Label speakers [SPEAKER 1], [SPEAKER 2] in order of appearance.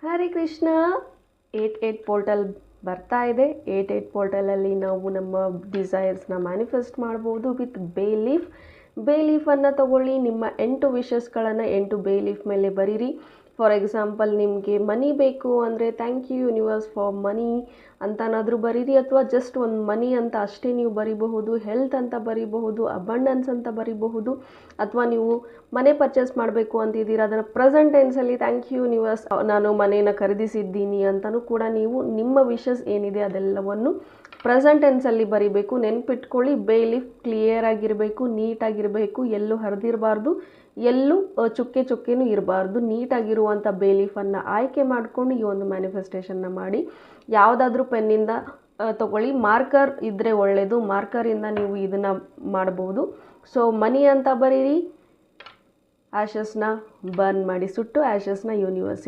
[SPEAKER 1] Hare Krishna. 88 portal ಬರ್ತಾ ಇದೆ. 88 ಪೋರ್ಟಲಲ್ಲಿ ನಾವು ನಮ್ಮ ಡಿಸೈರ್ಸ್ನ ಮ್ಯಾನಿಫೆಸ್ಟ್ ಮಾಡ್ಬೋದು ವಿತ್ ಬೇ ಲೀಫ್. ಬೇ ಲೀಫನ್ನು ತಗೊಳ್ಳಿ, ನಿಮ್ಮ 8 ವಿಷಸ್ಗಳನ್ನು 8 ಬೇ ಲೀಫ್ ಮೇಲೆ ಬರೀರಿ. ಫಾರ್ ಎಕ್ಸಾಂಪಲ್, ನಿಮಗೆ ಮನಿ ಬೇಕು ಅಂದರೆ thank you universe for money ಅಂತನಾದರೂ ಬರೀರಿ, ಅಥವಾ ಜಸ್ಟ್ ಒಂದು ಮನಿ ಅಂತ ಅಷ್ಟೇ ನೀವು ಬರೀಬಹುದು. ಹೆಲ್ತ್ ಅಂತ ಬರೀಬಹುದು, ಅಬಂಡೆನ್ಸ್ ಅಂತ ಬರೀಬಹುದು. ಅಥವಾ ನೀವು ಮನೆ ಪರ್ಚೇಸ್ ಮಾಡಬೇಕು ಅಂತಿದ್ದೀರಾ, ಅದನ್ನು ಪ್ರೆಸೆಂಟ್ ಟೆನ್ಸಲ್ಲಿ ಥ್ಯಾಂಕ್ ಯು ಯೂನಿವರ್ಸ್ ನಾನು ಮನೆಯನ್ನು ಖರೀದಿಸಿದ್ದೀನಿ ಅಂತಲೂ ಕೂಡ ನೀವು ನಿಮ್ಮ ವಿಷಸ್ ಏನಿದೆ ಅದೆಲ್ಲವನ್ನು ಪ್ರೆಸೆಂಟ್ ಟೆನ್ಸಲ್ಲಿ ಬರೀಬೇಕು. ನೆನ್ಪಿಟ್ಕೊಳ್ಳಿ, ಬೇ ಲೀಫ್ ಕ್ಲಿಯರ್ ಆಗಿರಬೇಕು, ನೀಟಾಗಿರಬೇಕು, ಎಲ್ಲೂ ಹರಿದಿರಬಾರ್ದು, ಎಲ್ಲೂ ಚುಕ್ಕೆ ಚುಕ್ಕೆನೂ ಇರಬಾರ್ದು. ನೀಟಾಗಿರುವಂಥ ಬೇ ಲೀಫನ್ನು ಆಯ್ಕೆ ಮಾಡಿಕೊಂಡು ಈ ಒಂದು ಮ್ಯಾನಿಫೆಸ್ಟೇಷನ್ನ ಮಾಡಿ. ಯಾವುದಾದ್ರೂ ಪೆನ್ನಿಂದ ತಗೊಳ್ಳಿ, ಮಾರ್ಕರ್ ಇದ್ದರೆ ಒಳ್ಳೆಯದು, ಮಾರ್ಕರಿಂದ ನೀವು ಇದನ್ನು ಮಾಡ್ಬೋದು. ಸೊ ಮನಿ ಅಂತ ಬರೀರಿ, ಆ್ಯಶಸ್ನ ಬರ್ನ್ ಮಾಡಿ, ಸುಟ್ಟು ಆ್ಯಶಸ್ನ ಯೂನಿವರ್ಸಿಗೆ